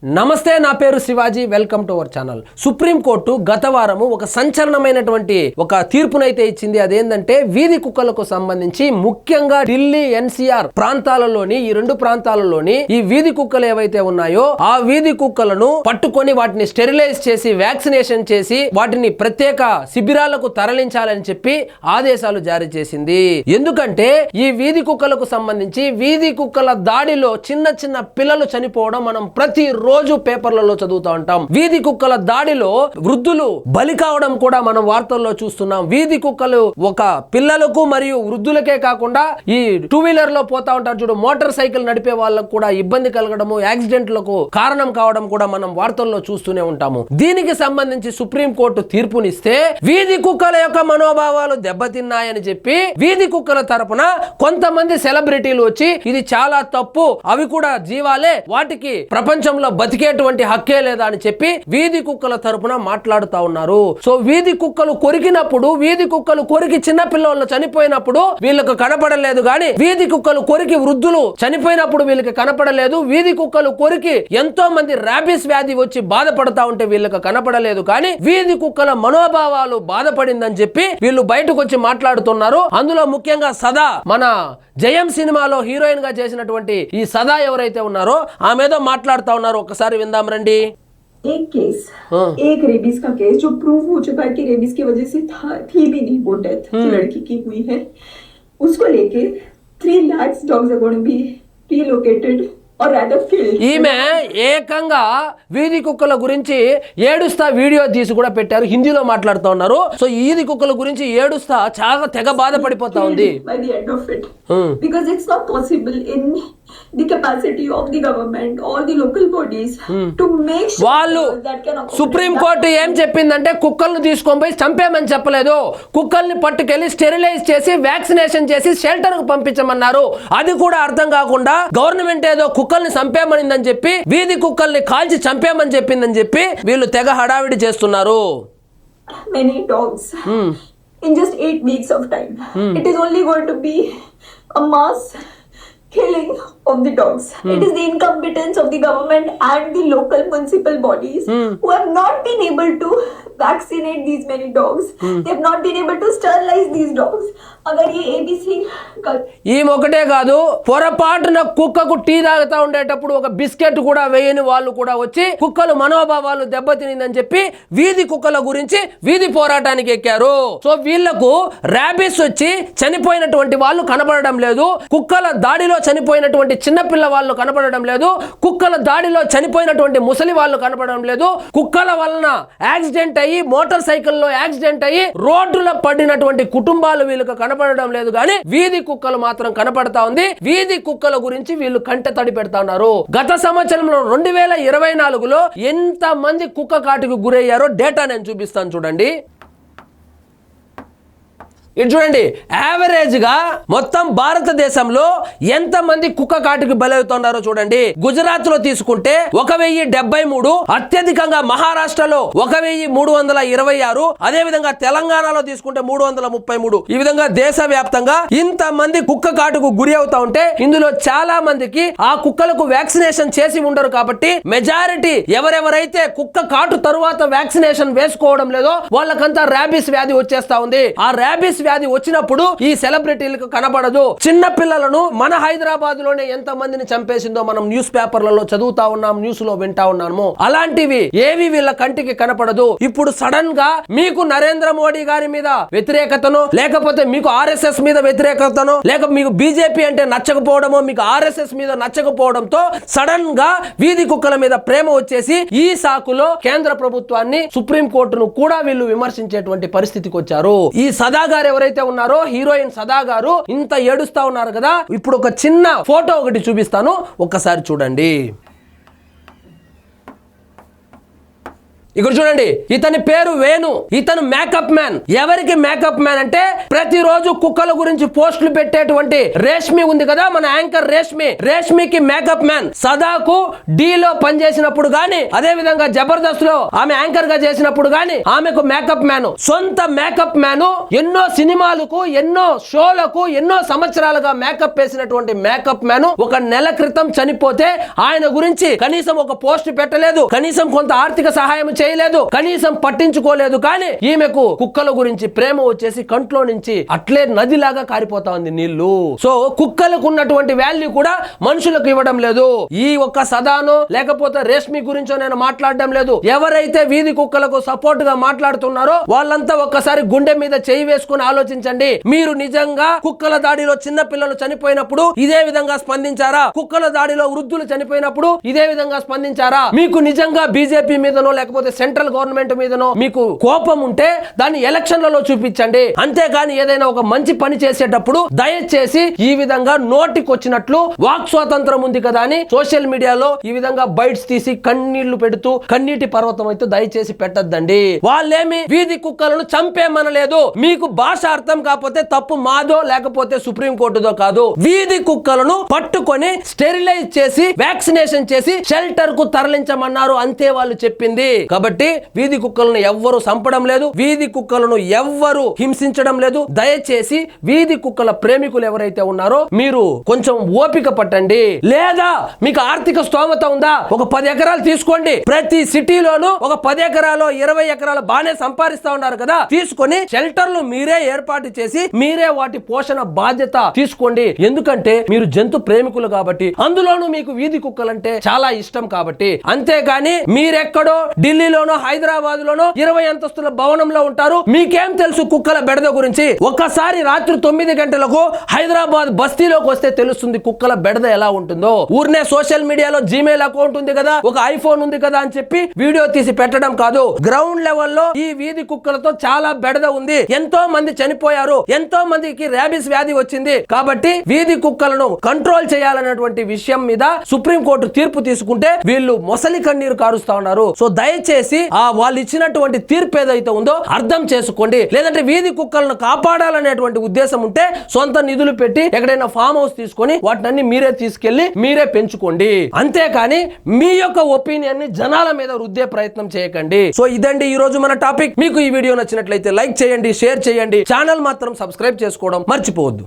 నమస్తే, నా పేరు Shivaji. Welcome to our channel. Supreme court గత వారము ఒక సంచలనమైనటువంటి ఒక తీర్పునైతే ఇచ్చింది. అదేంటంటే వీధి కుక్కలకు సంబంధించి ముఖ్యంగా ఢిల్లీ ఎన్సీఆర్ ప్రాంతాలలోని ఈ రెండు ప్రాంతాలలోని ఈ వీధి కుక్కలు ఏవైతే ఉన్నాయో ఆ వీధి కుక్కలను పట్టుకొని వాటిని స్టెరిలైజ్ చేసి వ్యాక్సినేషన్ చేసి వాటిని ప్రత్యేక శిబిరాలకు తరలించాలని చెప్పి ఆదేశాలు జారీ చేసింది. ఎందుకంటే ఈ వీధి కుక్కలకు సంబంధించి వీధి కుక్కల దాడిలో చిన్న చిన్న పిల్లలు చనిపోవడం మనం ప్రతి రోజు పేపర్లలో చదువుతూ ఉంటాం. వీధి కుక్కల దాడిలో వృద్ధులు బలి కావడం కూడా మనం వార్తల్లో చూస్తున్నాం. వీధి కుక్కలు ఒక పిల్లలకు మరియు వృద్ధులకే కాకుండా ఈ టూ వీలర్ లో పోతా ఉంటారు చూడు, మోటార్ సైకిల్ నడిపే వాళ్ళకు కూడా ఇబ్బంది కలగడము, యాక్సిడెంట్లకు కారణం కావడం కూడా మనం వార్తల్లో చూస్తూనే ఉంటాము. దీనికి సంబంధించి సుప్రీంకోర్టు తీర్పునిస్తే వీధి కుక్కల యొక్క మనోభావాలు దెబ్బతిన్నాయని చెప్పి వీధి కుక్కల తరపున కొంతమంది సెలబ్రిటీలు వచ్చి ఇది చాలా తప్పు, అవి కూడా జీవాలే, వాటికి ప్రపంచంలో బతికేటువంటి హక్కే లేదా అని చెప్పి వీధి కుక్కల తరపున మాట్లాడుతా ఉన్నారు. సో వీధి కుక్కలు కొరికినప్పుడు, వీధి కుక్కలు కొరికి చిన్న పిల్లలు చనిపోయినప్పుడు వీళ్ళకు కనపడలేదు, కానీ వీధి కుక్కలు కొరికి వృద్ధులు చనిపోయినప్పుడు వీళ్ళకి కనపడలేదు. వీధి కుక్కలు కొరికి ఎంతో మంది ర్యాబిస్ వ్యాధి వచ్చి బాధపడతా ఉంటే వీళ్ళకి కనపడలేదు, కానీ వీధి కుక్కల మనోభావాలు బాధపడిందని చెప్పి వీళ్ళు బయటకు వచ్చి మాట్లాడుతున్నారు. అందులో ముఖ్యంగా సదా మన జయం సినిమాలో హీరోయిన్ గా చేసినటువంటి ఈ సదా ఎవరైతే ఉన్నారో ఆమెదో మాట్లాడుతా ఉన్నారు. ఒకసారి విందాం రండి. एक केस, एक रेबीज का केस जो प्रूव हो चुका है कि रेबीज की वजह से थी भी नहीं वो डेथ जो लड़की की हुई है, उसको लेके 3 lakhs dogs are going to be relocated or rather killed. ఈమె ఏకంగా వీధి కుక్కల గురించి ఏడుస్తా వీడియో తీసి కూడా పెట్టారు, హిందీలో మాట్లాడుతూ ఉన్నారు. సో ఈ వీధి కుక్కల గురించి ఏడుస్తా చాలా తెగ బాధపడిపోతా ఉంది. By the end of it, because it's not possible in the capacity of the government, all the local bodies to make sure వాళ్ళు that can సుప్రీం కోర్టు ఏం చెప్పిందంటే కుక్కలను తీసుకొని పోయి చంపేమని చెప్పలేదు, కుక్కల్ని పట్టుకెళ్లి స్టెరిలైజ్ చేసి వ్యాక్సినేషన్ చేసి షెల్టర్ కు పంపించమన్నారు. అది కూడా అర్థం కాకుండా గవర్నమెంట్ ఏదో కుక్కల్ని చంపేమనిందని చెప్పి వీధి కుక్కల్ని కాల్చి చంపేమని చెప్పిందని చెప్పి వీళ్ళు తెగ హడావిడి చేస్తున్నారు. many dogs in just 8 weeks of time. It is only going to be a mass killing of the dogs. It is the incompetence of the government and the local municipal bodies who have not been able to vaccinate these many dogs. They have not been able to sterilize these dogs. अगर ये ABC ఈ ఒకటే కాదు, పొరపాటున కుక్కకు tea తాగుతా ఉండేటప్పుడు ఒక బిస్కెట్ కూడా వేయని వాళ్ళు కూడా వచ్చి కుక్కలు మనోభావాలు దెబ్బతినిందని చెప్పి వీధి కుక్కల గురించి వీధి పోరాటానికి ఎక్కారు. సో వీళ్లకు ర్యాబిస్ వచ్చి చనిపోయినటువంటి వాళ్ళు కనపడడం లేదు, కుక్కల దాడిలో చనిపోయినటువంటి చిన్నపిల్ల వాళ్ళు కనపడడం లేదు, కుక్కల దాడిలో చనిపోయినటువంటి ముసలి వాళ్ళు కనపడడం లేదు, కుక్కల వలన యాక్సిడెంట్ అయ్యి మోటార్ సైకిల్లో యాక్సిడెంట్ అయ్యి రోడ్డులో పడినటువంటి కుటుంబాలు వీళ్ళకి కనపడడం లేదు, కానీ వీధి కుక్కలు మాత్రం కనపడతా ఉంది. వీధి కుక్కల గురించి వీళ్ళు కంట తడి పెడతా ఉన్నారు. గత సంవత్సరంలో 2024లో ఎంత మంది కుక్క కాటుకు గురయ్యారో డేటా నేను చూపిస్తాను చూడండి. ఇది చూడండి, యావరేజ్ గా మొత్తం భారతదేశంలో ఎంత మంది కుక్క కాటుకి బలవుతున్నారో చూడండి. గుజరాత్ లో తీసుకుంటే 1073, అత్యధికంగా మహారాష్ట్రలో 1326, అదే విధంగా తెలంగాణలో తీసుకుంటే 333. ఈ విధంగా దేశవ్యాప్తంగా ఇంత మంది కుక్క కాటుకు గురి అవుతా ఉంటే ఇందులో చాలా మందికి ఆ కుక్కలకు వ్యాక్సినేషన్ చేసి ఉండరు. కాబట్టి మెజారిటీ ఎవరెవరైతే కుక్క కాటు తరువాత వ్యాక్సినేషన్ వేసుకోవడం లేదో వాళ్ళకంతా ర్యాబిస్ వ్యాధి వచ్చేస్తా ఉంది. ఆ ర్యాబిస్ వ్యాధి వచ్చినప్పుడు ఈ సెలబ్రిటీలకు కనబడదు. చిన్న పిల్లలను మన హైదరాబాద్ లోనే ఎంత మందిని చంపేసిందో మనం న్యూస్ పేపర్లలో చదువుతా ఉన్నాం, న్యూస్ లో వింటా ఉన్నాము. అలాంటివి ఏవి వీళ్ళ కంటికి కనపడదు. ఇప్పుడు సడన్ గా మీకు నరేంద్ర మోడీ గారి మీద వ్యతిరేకతను, లేకపోతే మీకు ఆర్ఎస్ఎస్ మీద వ్యతిరేకతను, లేక మీకు బీజేపీ అంటే నచ్చకపోవడమో, మీకు ఆర్ఎస్ఎస్ మీద నచ్చకపోవడంతో సడన్ గా వీధి కుక్కల మీద ప్రేమ వచ్చేసి ఈ సాకులో కేంద్ర ప్రభుత్వాన్ని, సుప్రీం కోర్టును కూడా వీళ్ళు విమర్శించేటువంటి పరిస్థితికి వచ్చారు. ఈ సదా గారు ఎవరైతే ఉన్నారో, హీరోయిన్ సదా గారు ఇంత ఏడుస్తా ఉన్నారు కదా. ఇప్పుడు ఒక చిన్న ఫోటో ఒకటి చూపిస్తాను, ఒక్కసారి చూడండి. ఇక్కడ చూడండి, ఇతని పేరు వేణు, ఇతను మేకప్ మ్యాన్. ఎవరికి మేకప్ మ్యాన్ అంటే ప్రతిరోజు కుక్కల గురించి పోస్టులు పెట్టేటువంటి రేష్మి ఉంది కదా, మన యాంకర్ రేష్మికి మేకప్ మ్యాన్. సదాకు డీలో పనిచేసినప్పుడు గాని, అదే విధంగా జబర్దస్త్ లో ఆమె యాంకర్ గా చేసినప్పుడు గాని ఆమెకు మేకప్ మ్యాన్, సొంత మేకప్ మ్యాన్. ఎన్నో సినిమాలకు, ఎన్నో షోలకు, ఎన్నో సంవత్సరాలుగా మేకప్ వేసినటువంటి మేకప్ మ్యాన్ ఒక నెల క్రితం చనిపోతే ఆయన గురించి కనీసం ఒక పోస్ట్ పెట్టలేదు, కనీసం కొంత ఆర్థిక సహాయం చేయలేదు, కనీసం పట్టించుకోలేదు. కానీ ఈమెకు కుక్కల గురించి ప్రేమ వచ్చేసి కంట్లో నుంచి అట్లే నదిలాగా కారిపోతా ఉంది నీళ్లు. సో కుక్కలకు ఉన్నటువంటి వాల్యూ కూడా మనుషులకు ఇవ్వడం లేదు. ఈ ఒక్క సదానో లేకపోతే రేష్మి గురించో నేను మాట్లాడడం లేదు. ఎవరైతే వీధి కుక్కలకు సపోర్ట్ గా మాట్లాడుతున్నారో వాళ్ళంతా ఒక్కసారి గుండె మీద చేయి వేసుకుని ఆలోచించండి. మీరు నిజంగా కుక్కల దాడిలో చిన్న పిల్లలు చనిపోయినప్పుడు ఇదే విధంగా స్పందించారా? కుక్కల దాడిలో వృద్ధులు చనిపోయినప్పుడు ఇదే విధంగా స్పందించారా? మీకు నిజంగా బీజేపీ మీదనో లేకపోతే సెంట్రల్ గవర్నమెంట్ మీదనో మీకు కోపం ఉంటే దాన్ని ఎలక్షన్లలో చూపించండి. అంతేగాని ఏదైనా ఒక మంచి పని చేసేటప్పుడు దయచేసి ఈ విధంగా నోటికొచ్చినట్లు వాక్ స్వాతంత్రం ఉంది కదా అని సోషల్ మీడియాలో ఈ విధంగా బైట్స్ తీసి కన్నీళ్లు పెడుతూ కన్నీటి పర్వతం అయితే దయచేసి పెట్టద్దండి. వాళ్ళేమి వీధి కుక్కలను చంపేమనలేదు. మీకు భాష అర్థం కాకపోతే తప్పు మాదో లేకపోతే సుప్రీం కోర్టుదో కాదు. వీధి కుక్కలను పట్టుకొని స్టెరిలైజ్ చేసి వ్యాక్సినేషన్ చేసి షెల్టర్ కు తరలించమన్నారు, అంతే వాళ్ళు చెప్పింది. కాబట్టి వీధి కుక్కలను ఎవ్వరు చంపడం లేదు, వీధి కుక్కలను ఎవ్వరు హింసించడం లేదు. దయచేసి వీధి కుక్కల ప్రేమికులు ఎవరైతే ఉన్నారో మీరు కొంచెం ఓపిక పట్టండి. లేదా మీకు ఆర్థిక స్తోమత ఉందా, ఒక 10 ఎకరాలు తీసుకోండి. ప్రతి సిటీలోనూ ఒక 10 ఎకరాలు 20 ఎకరాలు బానే సంపాదిస్తా ఉన్నారు కదా, తీసుకొని షెల్టర్లు మీరే ఏర్పాటు చేసి మీరే వాటి పోషణ బాధ్యత తీసుకోండి. ఎందుకంటే మీరు జంతు ప్రేమికులు కాబట్టి, అందులోనూ మీకు వీధి కుక్కలంటే చాలా ఇష్టం కాబట్టి. అంతేగాని మీరెక్కడో ఢిల్లీలోనో హైదరాబాద్ లోనో 20 అంతస్తుల భవనంలో ఉంటారు, మీకేం తెలుసు కుక్కల బెడద గురించి? ఒక్కసారి రాత్రి 9 గంటలకు హైదరాబాద్ బస్తీలోకి వస్తే తెలుస్తుంది కుక్కల బెడద ఎలా ఉంటుందో. ఊరినే సోషల్ మీడియాలో జీమెయిల్ అకౌంట్ ఉంది కదా, ఒక ఐఫోన్ ఉంది కదా అని చెప్పి వీడియో తీసి పెట్టడం కాదు. గ్రౌండ్ లెవెల్లో ఈ వీధి కుక్కలతో చాలా బెడద ఉంది. ఎంతో మంది చనిపోయారు, ఎంతో మందికి ర్యాబిస్ వ్యాధి వచ్చింది. కాబట్టి వీధి కుక్కలను కంట్రోల్ చేయాలన్నటువంటి విషయం మీద సుప్రీం కోర్టు తీర్పు తీసుకుంటే వీళ్ళు మొసలి కన్నీరు కారుస్తా ఉన్నారు. సో దయచేసి వాళ్ళు ఇచ్చినటువంటి తీర్పు ఏదైతే ఉందో అర్థం చేసుకోండి. లేదంటే వీధి కుక్కలను కాపాడాలనేటువంటి ఉద్దేశం ఉంటే సొంత నిధులు పెట్టి ఎక్కడైనా ఫామ్ హౌస్ తీసుకొని వాటిని మీరే తీసుకెళ్లి మీరే పెంచుకోండి. అంతేకాని మీ యొక్క ఒపీనియన్ ని జనాల మీద రుద్దే ప్రయత్నం చేయకండి. సో ఇదండి ఈ రోజు మన టాపిక్. మీకు ఈ వీడియో నచ్చినట్లయితే లైక్ చేయండి, షేర్ చేయండి, ఛానల్ మాత్రం సబ్స్క్రైబ్ చేసుకోవడం మర్చిపోవద్దు.